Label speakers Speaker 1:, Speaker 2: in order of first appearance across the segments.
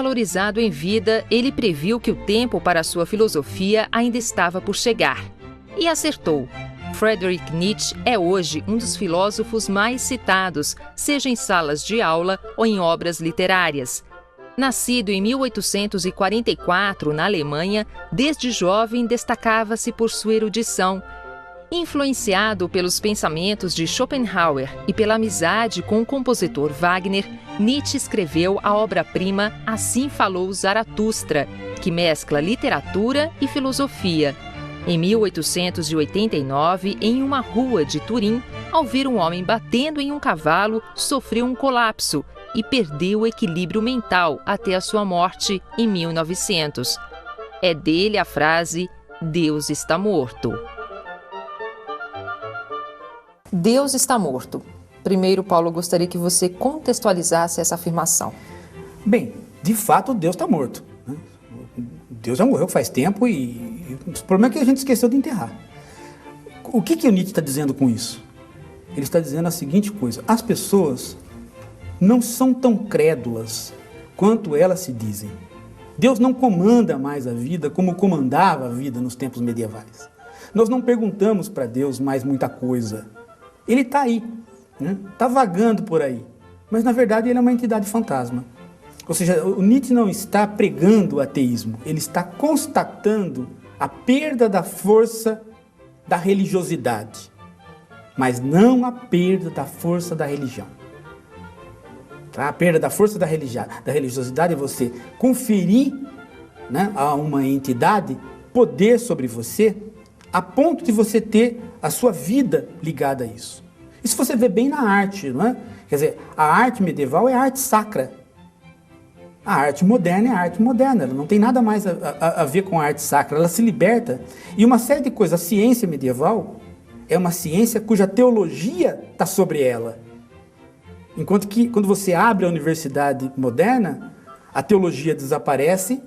Speaker 1: valorizado em vida, ele previu que o tempo para sua filosofia ainda estava por chegar. E acertou. Friedrich Nietzsche é hoje um dos filósofos mais citados, seja em salas de aula ou em obras literárias. Nascido em 1844 na Alemanha, desde jovem destacava-se por sua erudição. Influenciado pelos pensamentos de Schopenhauer e pela amizade com o compositor Wagner, Nietzsche escreveu a obra-prima Assim Falou Zaratustra, que mescla literatura e filosofia. Em 1889, em uma rua de Turim, ao ver um homem batendo em um cavalo, sofreu um colapso e perdeu o equilíbrio mental até a sua morte em 1900. É dele a frase "Deus está morto". Deus está morto. Primeiro, Paulo, eu gostaria que você contextualizasse essa afirmação.
Speaker 2: Bem, de fato, Deus está morto, né? Deus já morreu faz tempo e o problema é que a gente esqueceu de enterrar. O que o Nietzsche está dizendo com isso? Ele está dizendo a seguinte coisa: as pessoas não são tão crédulas quanto elas se dizem. Deus não comanda mais a vida como comandava a vida nos tempos medievais. Nós não perguntamos para Deus mais muita coisa. Ele está aí, né? Está vagando por aí, mas na verdade ele é uma entidade fantasma. Ou seja, o Nietzsche não está pregando o ateísmo, ele está constatando a perda da força da religiosidade, mas não a perda da força da religião. Tá? A perda da força da religiosidade é você conferir, né, a uma entidade poder sobre você, a ponto de você ter a sua vida ligada a isso. Isso você vê bem na arte, não é? Quer dizer, a arte medieval é a arte sacra. A arte moderna é a arte moderna, ela não tem nada mais a ver com a arte sacra, ela se liberta. E uma série de coisas, a ciência medieval é uma ciência cuja teologia está sobre ela. Enquanto que, quando você abre a universidade moderna, a teologia desaparece,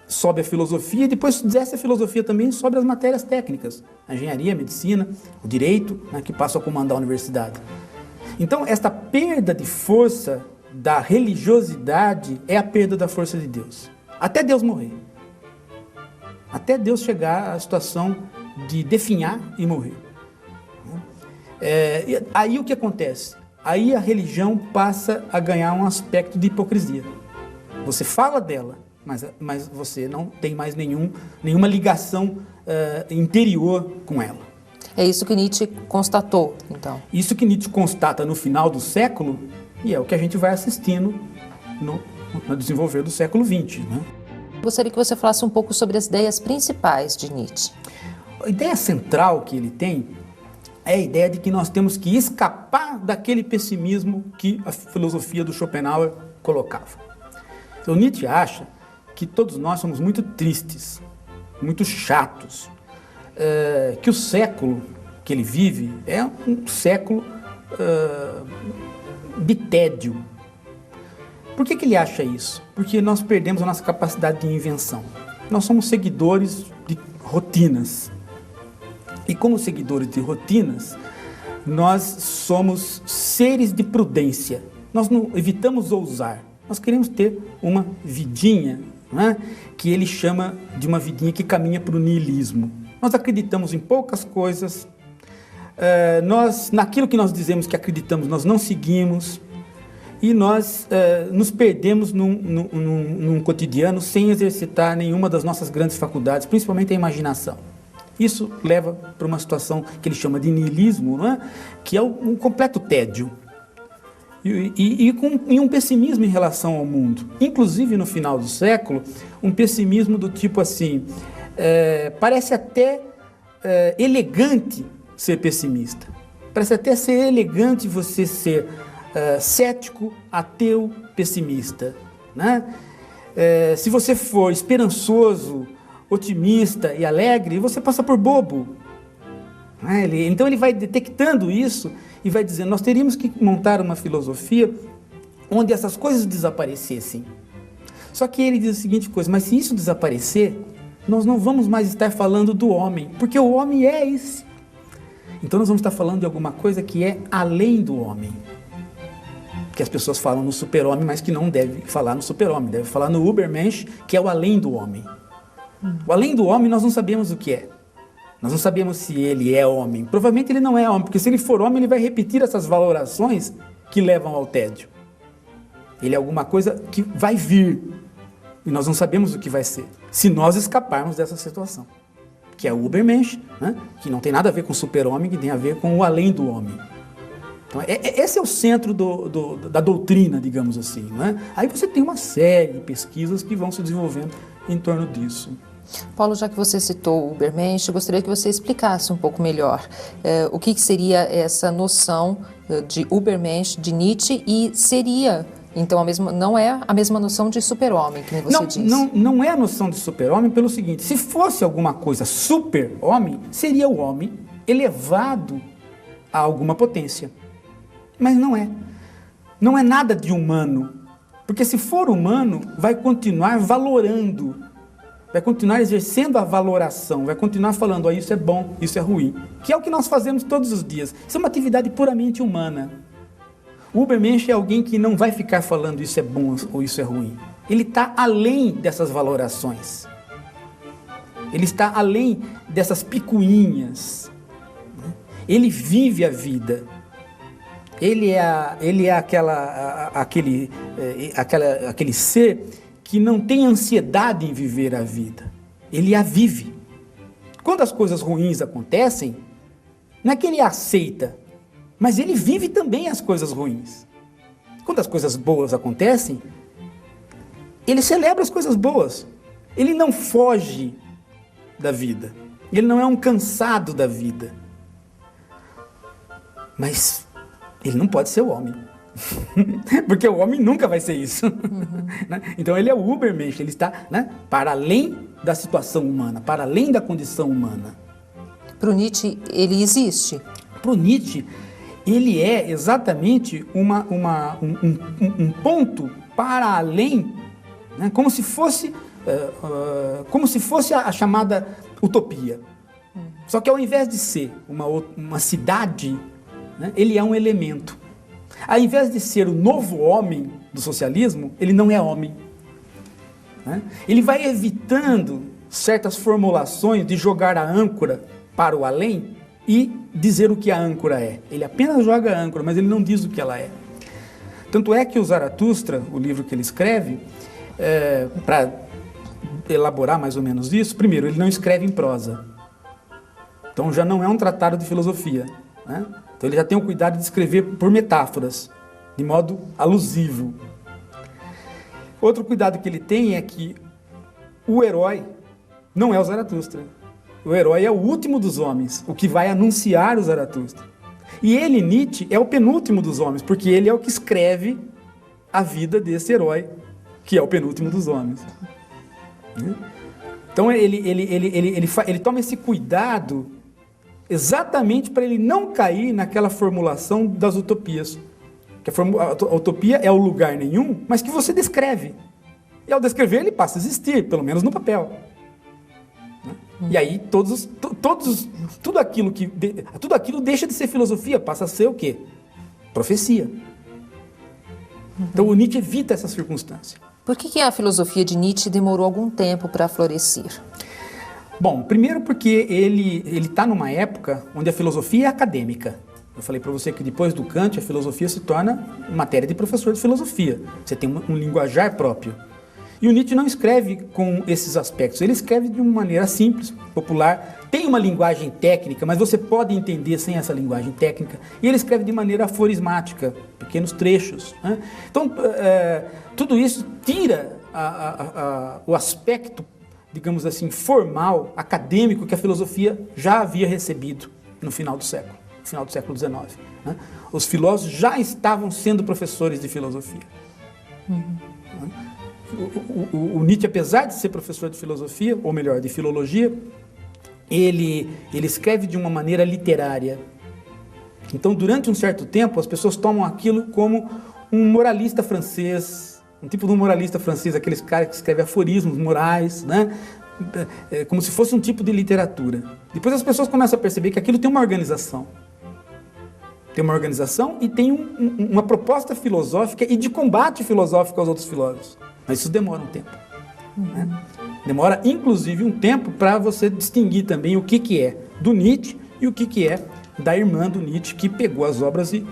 Speaker 2: sobe a filosofia, e depois desce a filosofia também, sobe as matérias técnicas, a engenharia, a medicina, o direito, né, que passam a comandar a universidade. Então, esta perda de força da religiosidade é a perda da força de Deus. Até Deus morrer. Até Deus chegar à situação de definhar e morrer. Aí o que acontece? Aí a religião passa a ganhar um aspecto de hipocrisia. Você fala dela, mas você não tem mais nenhuma ligação interior com ela.
Speaker 1: É isso que Nietzsche constatou, então.
Speaker 2: Isso que Nietzsche constata no final do século, e é o que a gente vai assistindo no desenvolver do século XX. Né?
Speaker 1: Gostaria que você falasse um pouco sobre as ideias principais de Nietzsche.
Speaker 2: A ideia central que ele tem é a ideia de que nós temos que escapar daquele pessimismo que a filosofia do Schopenhauer colocava. Então Nietzsche acha que todos nós somos muito tristes, muito chatos, que o século que ele vive é um século de tédio. Por que ele acha isso? Porque nós perdemos a nossa capacidade de invenção. Nós somos seguidores de rotinas. E como seguidores de rotinas, nós somos seres de prudência. Nós não evitamos ousar. Nós queremos ter uma vidinha, né, que ele chama de uma vidinha que caminha para o niilismo. Nós acreditamos em poucas coisas. Naquilo que nós dizemos que acreditamos, nós não seguimos. E nós nos perdemos num cotidiano sem exercitar nenhuma das nossas grandes faculdades, principalmente a imaginação. Isso leva para uma situação que ele chama de niilismo, não é? Que é um completo tédio. E um pessimismo em relação ao mundo. Inclusive, no final do século, um pessimismo do tipo assim, parece até elegante ser pessimista. Parece até ser elegante você ser cético, ateu, pessimista. Né? Se você for esperançoso, otimista e alegre, você passa por bobo. Então ele vai detectando isso e vai dizendo, nós teríamos que montar uma filosofia onde essas coisas desaparecessem. Só que ele diz a seguinte coisa, mas se isso desaparecer, nós não vamos mais estar falando do homem, porque o homem é esse. Então nós vamos estar falando de alguma coisa que é além do homem. que as pessoas falam no super-homem, mas que não deve falar no super-homem, deve falar no Übermensch, que é o além do homem. O além do homem nós não sabemos o que é. Nós não sabemos se ele é homem. Provavelmente ele não é homem, porque se ele for homem, ele vai repetir essas valorações que levam ao tédio. Ele é alguma coisa que vai vir, e nós não sabemos o que vai ser, se nós escaparmos dessa situação. Que é o Übermensch, né? Que não tem nada a ver com o super-homem, que tem a ver com o além do homem. Então, esse é o centro da doutrina, digamos assim. Né? Aí você tem uma série de pesquisas que vão se desenvolvendo em torno disso.
Speaker 1: Paulo, já que você citou o Übermensch, eu gostaria que você explicasse um pouco melhor o que seria essa noção de Übermensch, de Nietzsche, e seria, então, não é a mesma noção de super-homem, que você disse.
Speaker 2: Não é a noção de super-homem pelo seguinte: se fosse alguma coisa super-homem, seria o homem elevado a alguma potência. Mas não é. Não é nada de humano. Porque se for humano, vai continuar valorando, vai continuar exercendo a valoração, vai continuar falando, isso é bom, isso é ruim. Que é o que nós fazemos todos os dias. Isso é uma atividade puramente humana. O Übermensch é alguém que não vai ficar falando isso é bom ou isso é ruim. Ele está além dessas valorações. Ele está além dessas picuinhas. Ele vive a vida. Ele é aquele ser que não tem ansiedade em viver a vida. Ele a vive. Quando as coisas ruins acontecem, não é que ele aceita, mas ele vive também as coisas ruins. Quando as coisas boas acontecem, ele celebra as coisas boas. Ele não foge da vida. Ele não é um cansado da vida. Mas ele não pode ser o homem. Porque o homem nunca vai ser isso. Então ele é o Übermensch, ele está, né, para além da situação humana, para além da condição humana.
Speaker 1: Para o Nietzsche, ele existe?
Speaker 2: Para o Nietzsche, ele é exatamente um ponto para além, né, como se fosse a chamada utopia. Só que ao invés de ser uma cidade, né, ele é um elemento. Ao invés de ser o novo homem do socialismo, ele não é homem. Né? Ele vai evitando certas formulações de jogar a âncora para o além e dizer o que a âncora é. Ele apenas joga a âncora, mas ele não diz o que ela é. Tanto é que o Zaratustra, o livro que ele escreve, para elaborar mais ou menos isso, primeiro, ele não escreve em prosa. Então já não é um tratado de filosofia. Né? Então ele já tem o cuidado de escrever por metáforas, de modo alusivo. Outro cuidado que ele tem é que o herói não é o Zaratustra. O herói é o último dos homens, o que vai anunciar o Zaratustra. E ele, Nietzsche, é o penúltimo dos homens, porque ele é o que escreve a vida desse herói, que é o penúltimo dos homens. Então ele toma esse cuidado exatamente para ele não cair naquela formulação das utopias. Que a utopia é o lugar nenhum, mas que você descreve. E ao descrever ele passa a existir, pelo menos no papel. E aí tudo aquilo deixa de ser filosofia, passa a ser o quê? Profecia. Então o Nietzsche evita essa circunstância.
Speaker 1: Por que a filosofia de Nietzsche demorou algum tempo para florescer?
Speaker 2: Bom, primeiro porque ele está numa época onde a filosofia é acadêmica. Eu falei para você que depois do Kant a filosofia se torna matéria de professor de filosofia. Você tem um linguajar próprio. E o Nietzsche não escreve com esses aspectos. Ele escreve de uma maneira simples, popular. Tem uma linguagem técnica, mas você pode entender sem essa linguagem técnica. E ele escreve de maneira aforismática, pequenos trechos. Né? Então, tudo isso tira o aspecto, digamos assim, formal, acadêmico, que a filosofia já havia recebido no final do século XIX. Né? Os filósofos já estavam sendo professores de filosofia. O Nietzsche, apesar de ser professor de filosofia, ou melhor, de filologia, ele escreve de uma maneira literária. Então, durante um certo tempo, as pessoas tomam aquilo como um moralista francês, um tipo de um moralista francês, aqueles caras que escrevem aforismos morais, né? Como se fosse um tipo de literatura. Depois as pessoas começam a perceber que aquilo tem uma organização. tem uma organização e tem uma proposta filosófica e de combate filosófico aos outros filósofos. Mas isso demora um tempo. Né? Demora, inclusive, um tempo para você distinguir também o que é do Nietzsche e o que é da irmã do Nietzsche, que pegou as obras e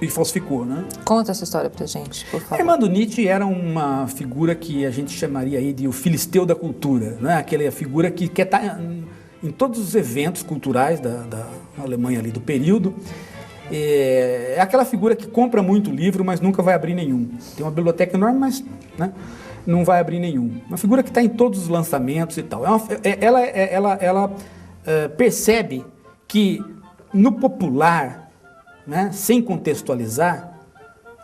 Speaker 2: falsificou. Né?
Speaker 1: Conta essa história pra gente, por favor.
Speaker 2: A irmã do Nietzsche era uma figura que a gente chamaria aí de o filisteu da cultura. Né? Aquela figura que quer estar em todos os eventos culturais da Alemanha ali do período. É aquela figura que compra muito livro, mas nunca vai abrir nenhum. Tem uma biblioteca enorme, mas né, não vai abrir nenhum. Uma figura que está em todos os lançamentos e tal. Ela percebe que no popular, né, sem contextualizar,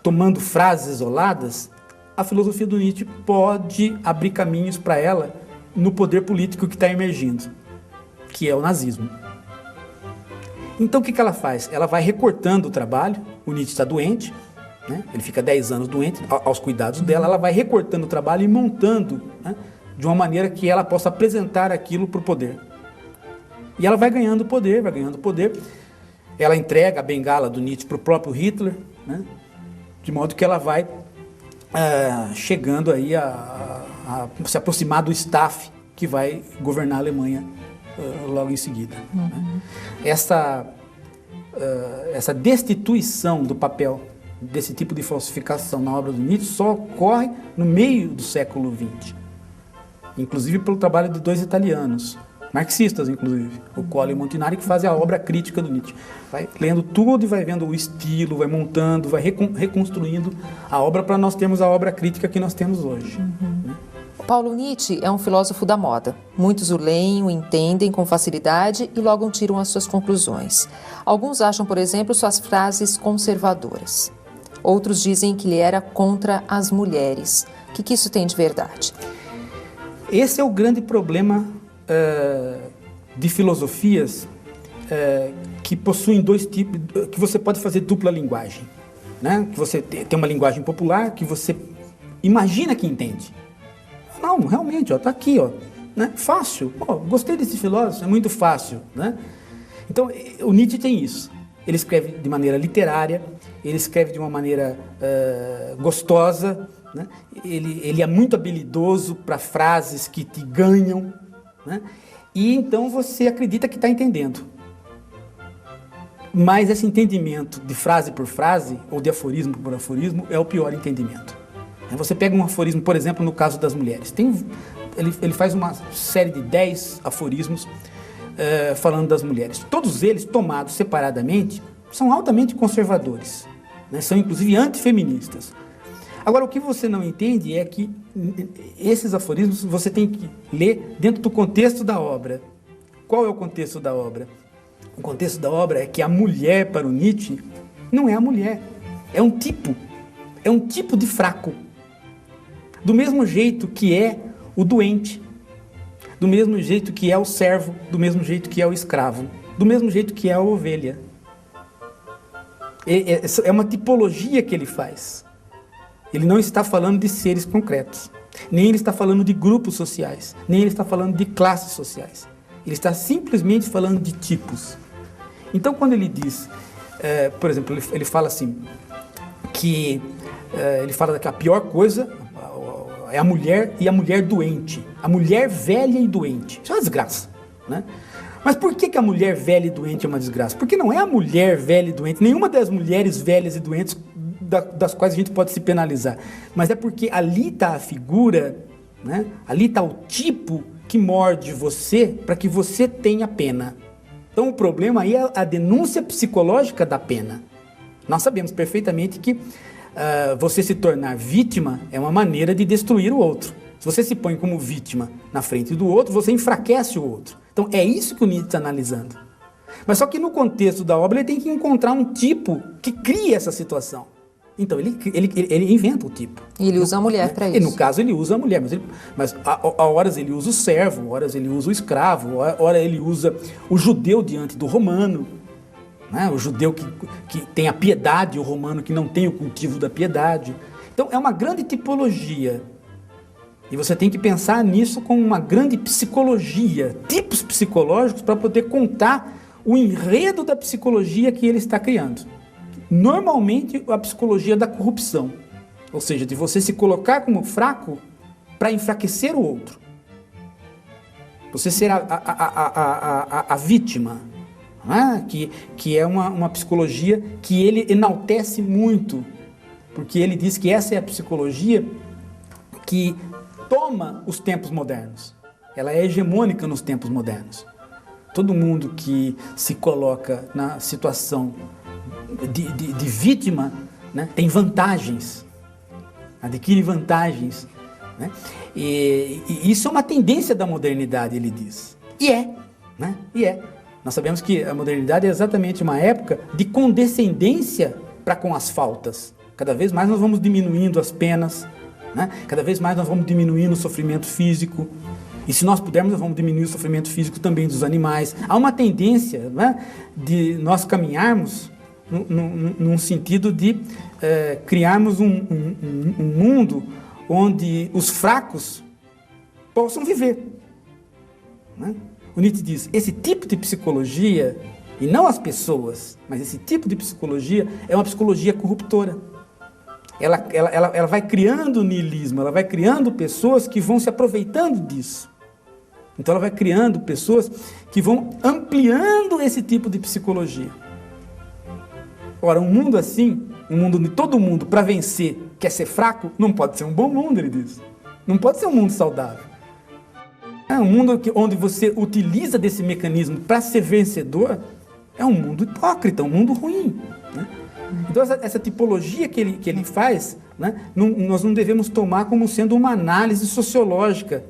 Speaker 2: tomando frases isoladas, a filosofia do Nietzsche pode abrir caminhos para ela no poder político que está emergindo, que é o nazismo. Então, o que ela faz? Ela vai recortando o trabalho, o Nietzsche está doente, né? Ele fica 10 anos doente, aos cuidados dela, ela vai recortando o trabalho e montando, né, de uma maneira que ela possa apresentar aquilo para o poder. E ela vai ganhando poder, ela entrega a bengala do Nietzsche para o próprio Hitler, né, de modo que ela vai chegando aí a se aproximar do staff que vai governar a Alemanha logo em seguida. Né? Essa destituição do papel desse tipo de falsificação na obra do Nietzsche só ocorre no meio do século XX, inclusive pelo trabalho de 2 italianos, marxistas inclusive, o Colle e o Montinari, que fazem a obra crítica do Nietzsche. Vai lendo tudo e vai vendo o estilo, vai montando, vai reconstruindo a obra para nós termos a obra crítica que nós temos hoje. Né?
Speaker 1: Paulo, Nietzsche é um filósofo da moda. Muitos o leem, o entendem com facilidade e logo tiram as suas conclusões. Alguns acham, por exemplo, suas frases conservadoras. Outros dizem que ele era contra as mulheres. O que isso tem de verdade?
Speaker 2: Esse é o grande problema de filosofias que possuem 2 tipos, que você pode fazer dupla linguagem. Né? Que você tem uma linguagem popular que você imagina que entende. Não, realmente, está aqui, né? Fácil. Gostei desse filósofo, é muito fácil. Né? Então, o Nietzsche tem isso. Ele escreve de maneira literária, ele escreve de uma maneira gostosa, né? Ele é muito habilidoso para frases que te ganham, né? E então você acredita que está entendendo. Mas esse entendimento de frase por frase, ou de aforismo por aforismo, é o pior entendimento. Você pega um aforismo, por exemplo, no caso das mulheres. Ele faz uma série de 10 aforismos falando das mulheres. Todos eles, tomados separadamente, são altamente conservadores, né? São inclusive antifeministas. Agora, o que você não entende é que esses aforismos você tem que ler dentro do contexto da obra. Qual é o contexto da obra? O contexto da obra é que a mulher, para o Nietzsche, não é a mulher, é um tipo de fraco. Do mesmo jeito que é o doente, do mesmo jeito que é o servo, do mesmo jeito que é o escravo, do mesmo jeito que é a ovelha. É uma tipologia que ele faz. Ele não está falando de seres concretos, nem ele está falando de grupos sociais, nem ele está falando de classes sociais. Ele está simplesmente falando de tipos. Então, quando ele diz, por exemplo, ele fala assim, que ele fala que a pior coisa é a mulher e a mulher doente, a mulher velha e doente. Isso é uma desgraça, né? Mas por que a mulher velha e doente é uma desgraça? Porque não é a mulher velha e doente, nenhuma das mulheres velhas e doentes das quais a gente pode se penalizar, mas é porque ali está a figura, né? Ali está o tipo que morde você para que você tenha pena. Então o problema aí é a denúncia psicológica da pena. Nós sabemos perfeitamente que você se tornar vítima é uma maneira de destruir o outro. Se você se põe como vítima na frente do outro, você enfraquece o outro. Então é isso que o Nietzsche está analisando. Mas só que no contexto da obra ele tem que encontrar um tipo que crie essa situação. Então ele inventa o tipo.
Speaker 1: E ele usa a mulher para isso.
Speaker 2: E no caso ele usa a mulher, mas a horas ele usa o servo, a horas ele usa o escravo, a horas ele usa o judeu diante do romano. Né? O judeu que tem a piedade, o romano que não tem o cultivo da piedade. Então é uma grande tipologia. E você tem que pensar nisso com uma grande psicologia, tipos psicológicos para poder contar o enredo da psicologia que ele está criando. normalmente a psicologia da corrupção, ou seja, de você se colocar como fraco para enfraquecer o outro. Você ser a vítima, né? Que é uma psicologia que ele enaltece muito, porque ele diz que essa é a psicologia que toma os tempos modernos. Ela é hegemônica nos tempos modernos. Todo mundo que se coloca na situação de vítima, né, tem vantagens, adquire vantagens, né? E isso é uma tendência da modernidade, ele diz. E é, né? E é. Nós sabemos que a modernidade é exatamente uma época de condescendência para com as faltas. Cada vez mais nós vamos diminuindo as penas, né? Cada vez mais nós vamos diminuindo o sofrimento físico. E se nós pudermos, nós vamos diminuir o sofrimento físico também dos animais. Há uma tendência, né, de nós caminharmos num sentido de criarmos um mundo onde os fracos possam viver, né? O Nietzsche diz, esse tipo de psicologia, e não as pessoas, mas esse tipo de psicologia é uma psicologia corruptora. Ela vai criando niilismo, ela vai criando pessoas que vão se aproveitando disso. Então ela vai criando pessoas que vão ampliando esse tipo de psicologia. Ora, um mundo assim, um mundo onde todo mundo, para vencer, quer ser fraco, não pode ser um bom mundo, ele diz. Não pode ser um mundo saudável. É um mundo onde você utiliza desse mecanismo para ser vencedor, é um mundo hipócrita, um mundo ruim, né? Então essa tipologia que ele faz, né, nós não devemos tomar como sendo uma análise sociológica